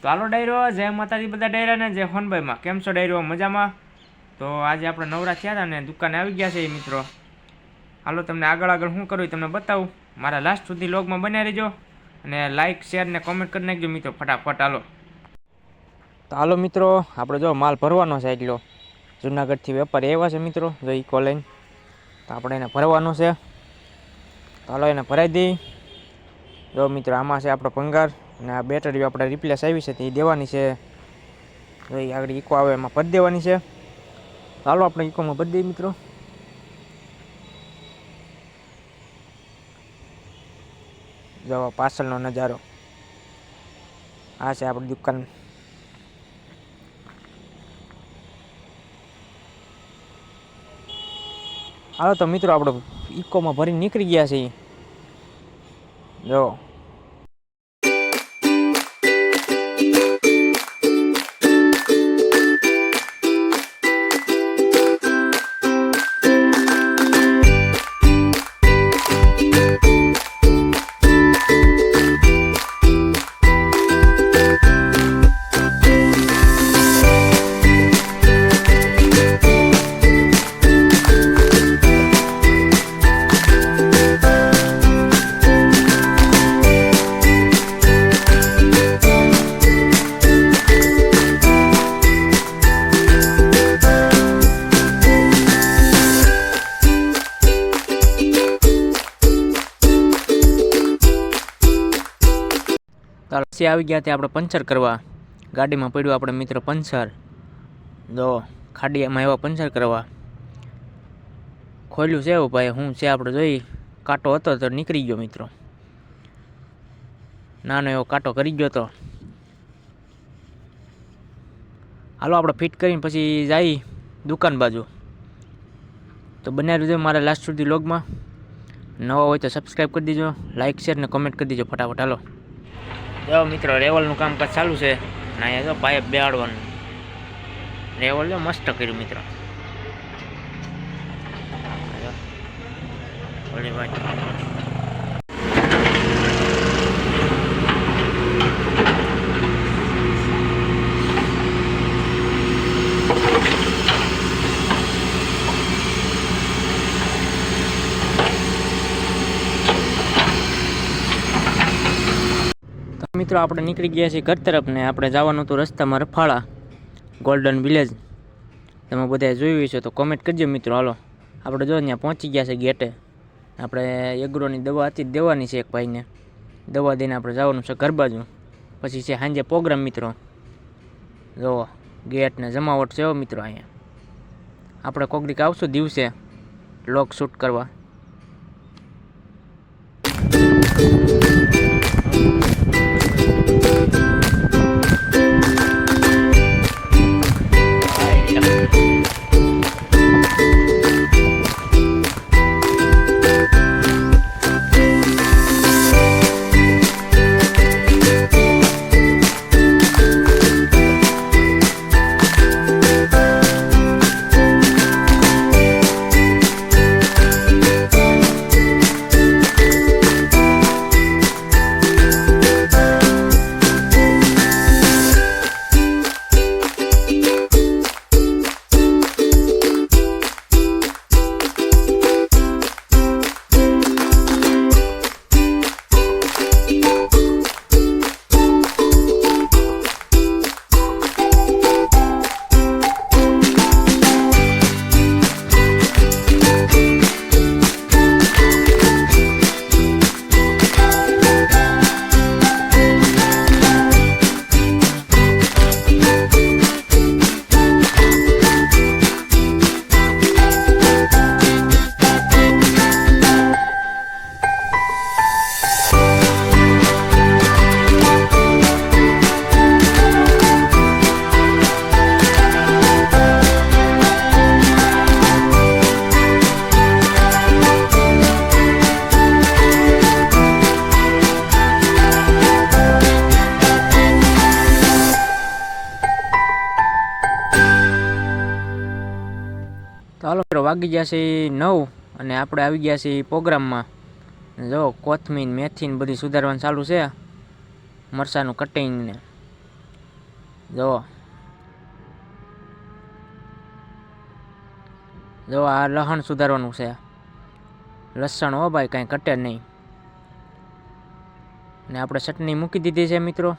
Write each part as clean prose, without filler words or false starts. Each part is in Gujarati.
હાલો ડાયરો, જય માતાજી બધા ડાયરાને, જય હોનભાઈમાં. કેમ છો ડાયરો? મજામાં? તો આજે આપણે નવરા થયા હતા ને દુકાને આવી ગયા છે મિત્રો. હાલો તમને આગળ શું કરવું તમને બતાવું. મારા લાસ્ટ સુધી લોગમાં બન્યા રહેજો અને લાઇક શેર ને કોમેન્ટ કરી નાખજો મિત્રો ફટાફટ. હાલો તો હાલો મિત્રો, આપણે જો માલ ભરવાનો છે એટલો જુનાગઢથી વેપારી આવ્યા છે મિત્રો, જો ઇકો લઈને. તો આપણે એને ભરવાનો છે, તો હાલો એને ભરાઈ દઈ. જો મિત્રો આમાં છે આપણો ભંગાર અને આ બેટરી આપણે રિપ્લેસ આવી છે તે દેવાની છે. જો આગળ ઇકો આવે એમાં ભરી દેવાની છે. ચાલો આપણે ઇકોમાં ભરી દઈએ મિત્રો. જો પાછળનો નજારો આ છે આપણી દુકાન. હાલો તો મિત્રો આપણે ઇકોમાં ભરીને નીકળી ગયા છીએ. જો પછી આવી ગયા ત્યાં આપણે પંચર કરવા. ગાડીમાં પડ્યું આપણે મિત્રો પંચર. જો ખાડીમાં એવા પંચર કરવા ખોલ્યું છે એવું ભાઈ. શું છે આપણે જોઈ, કાંટો હતો તો નીકળી ગયો મિત્રો, નાનો એવો કાંટો કરી ગયો તો. હાલો આપણે ફિટ કરીને પછી જઈ દુકાન બાજુ. તો બનાવી દેજો મારા લાસ્ટ સુધી લોગમાં. નવા હોય તો સબસ્ક્રાઈબ કરી દેજો, લાઇક શેર ને કોમેન્ટ કરી દેજો ફટાફટ. હાલો જો મિત્રો રેવલનું કામકાજ ચાલુ છે ને અહીંયા જો પાઇપ બેહાડવાનું. રેવલ જો મસ્ત કર્યું મિત્રો. ઓલી ભાઈ મિત્રો આપણે નીકળી ગયા છીએ ઘર તરફ ને આપણે જવાનું હતું રસ્તામાં રફાળા ગોલ્ડન વિલેજ. તમે બધા જોયું છે તો કોમેન્ટ કરજો મિત્રો. હાલો આપણે જો ત્યાં પહોંચી ગયા છે ગેટે. આપણે એગ્રોની દવા હતી દેવાની છે એક ભાઈને, દવા દઈને આપણે જવાનું છે ઘર બાજુ. પછી છે સાંજે પ્રોગ્રામ મિત્રો. જો ગેટ ને જમાવટ છે મિત્રો. અહીંયા આપણે કોક દીક આવશું દિવસે લોગ શૂટ કરવા. ચાલો વાગી ગયા છે 9 અને આપણે આવી ગયા છીએ પ્રોગ્રામમાં. જો કોથમીર મેથી ને બધી સુધારવાનું ચાલુ છે, મરચાનું કટિંગ ને જો જો આ લસણ સુધારવાનું છે. લસણ હો ભાઈ, કાંઈ કટે નહીં. ને આપણે ચટણી મૂકી દીધી છે મિત્રો.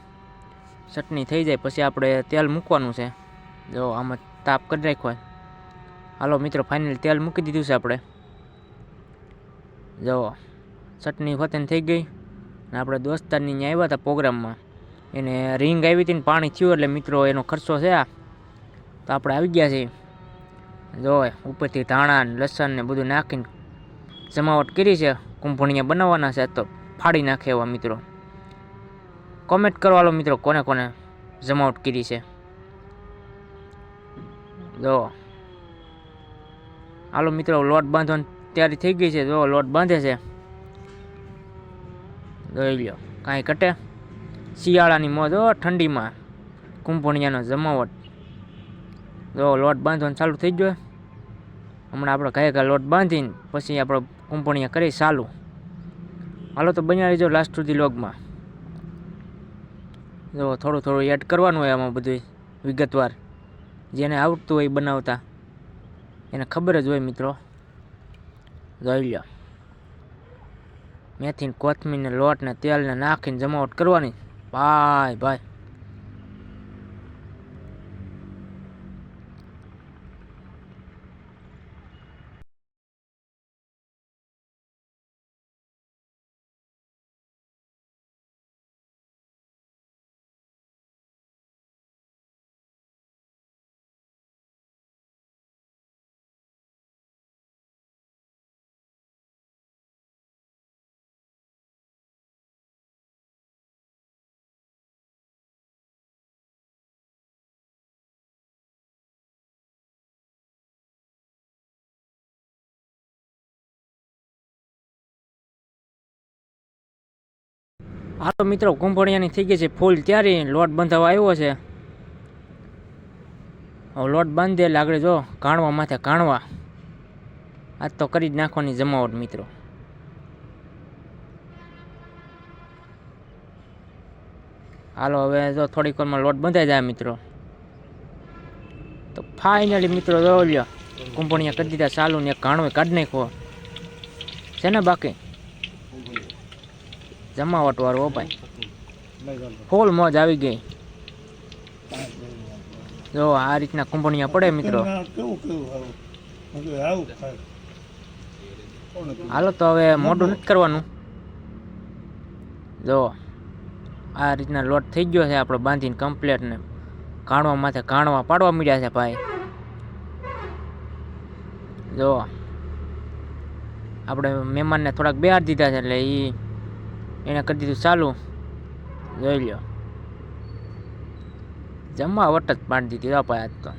ચટણી થઈ જાય પછી આપણે તેલ મૂકવાનું છે. જો આમાં તાપ કરી રાખ્યો. હાલો મિત્રો, ફાઇનલ તેલ મૂકી દીધું છે આપણે. જો ચટણી હોતેને થઈ ગઈ. ને આપણે દોસ્તારની ત્યાં આવ્યા હતા પ્રોગ્રામમાં, એને રિંગ આવી હતી ને પાણી થયું એટલે મિત્રો એનો ખર્ચો છે આ. તો આપણે આવી ગયા છીએ. જો ઉપરથી ધાણા ને લસણ ને બધું નાખીને જમાવટ કરી છે. કુંભણિયા બનાવવાના છે તો ફાડી નાખે એવા મિત્રો. કોમેન્ટ કરવાલો મિત્રો કોને કોને જમાવટ કરી છે. જો હાલો મિત્રો, લોટ બાંધવાની તૈયારી થઈ ગઈ છે. જો લોટ બાંધે છે. જોઈ લ્યો, કાંઈ ઘટે. શિયાળાની મોજ હો, ઠંડીમાં કુંભણિયાનો જમાવટ. જો લોટ બાંધવાનું ચાલુ થઈ ગયો. હમણાં આપણે કયા લોટ બાંધીને પછી આપણે કુંભણિયા કરી ચાલુ. હાલો તો બન્યા રહેજો લાસ્ટ સુધી લોગમાં. જો થોડું થોડું એડ કરવાનું હોય આમાં બધું વિગતવાર. જેને આવડતું હોય બનાવતા એને ખબર જ હોય મિત્રો. જોઈ લો, મેથી કોથમીર ને લોટ ને તેલ ને નાખીને જમાવટ કરવાની ભાઈ ભાઈ. હા તો મિત્રો, કુંભણિયાની થઈ ગઈ છે ફૂલ તૈયારી. લોટ બંધાવા આવ્યો છે. હવે લોટ બાંધી એટલે આગળ જો કાણવા માથે કાણવા. આજ તો કરી જ નાખવાની જમાવટ મિત્રો. હાલો હવે જો થોડીક વારમાં લોટ બંધાઈ જાય મિત્રો. તો ફાઇનલી મિત્રો જો લ્યો, કુંભણિયા કરી દીધા ચાલુ ને એક કાણવે કાઢી નાખ્યો છે ને. બાકી જમાવટ વાળું હો ભાઈ, ફૂલ મોજ આવી ગઈ. જો આ રીતના કુંભણિયા પડે મિત્રો. હાલો તો હવે મોઢું નથી કરવાનું. જો આ રીતના લોટ થઈ ગયો છે આપણે બાંધીને કમ્પ્લેટ. ને કાણવા માથે કાણવા પાડવા મળ્યા છે ભાઈ. જો આપણે મહેમાનને થોડાક બેહાર દીધા છે એટલે એને કરી દીધું ચાલુ. જોઈ લ્યો, જમાવટ જ પાડી દીધી ભાઈ આજ તો.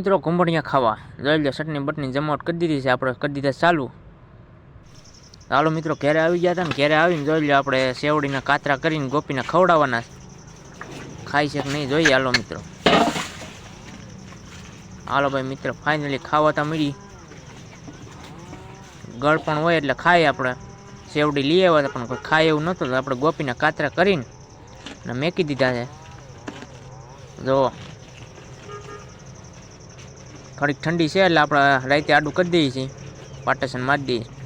મિત્રો ઘૂંભણિયા ખાવા જોઈ લો ચટણી બટની જમાવટ કરી દીધી છે આપણે કરી દીધા ચાલુ હાલો મિત્રો ઘેરે આવી ગયા હતા ને ઘેરે આવીને જોઈ લો આપણે સેવડીના કાતરા કરીને ગોપીને ખવડાવવાના ખાઈ છે કે નહીં જોઈએ હાલો મિત્રો હાલો ભાઈ મિત્રો ફાઇનલી ખાવા તો મળી ગળ પણ હોય એટલે ખાઈ આપણે સેવડી લઈ આવ્યા હતા પણ કોઈ ખાય એવું નહોતું તો આપણે ગોપીના કાતરા કરીને ને મેકી દીધા છે જો થોડીક ઠંડી છે એટલે આપણે રાતે આડું કરી દઈએ છીએ પાર્ટેશન મારી દઈએ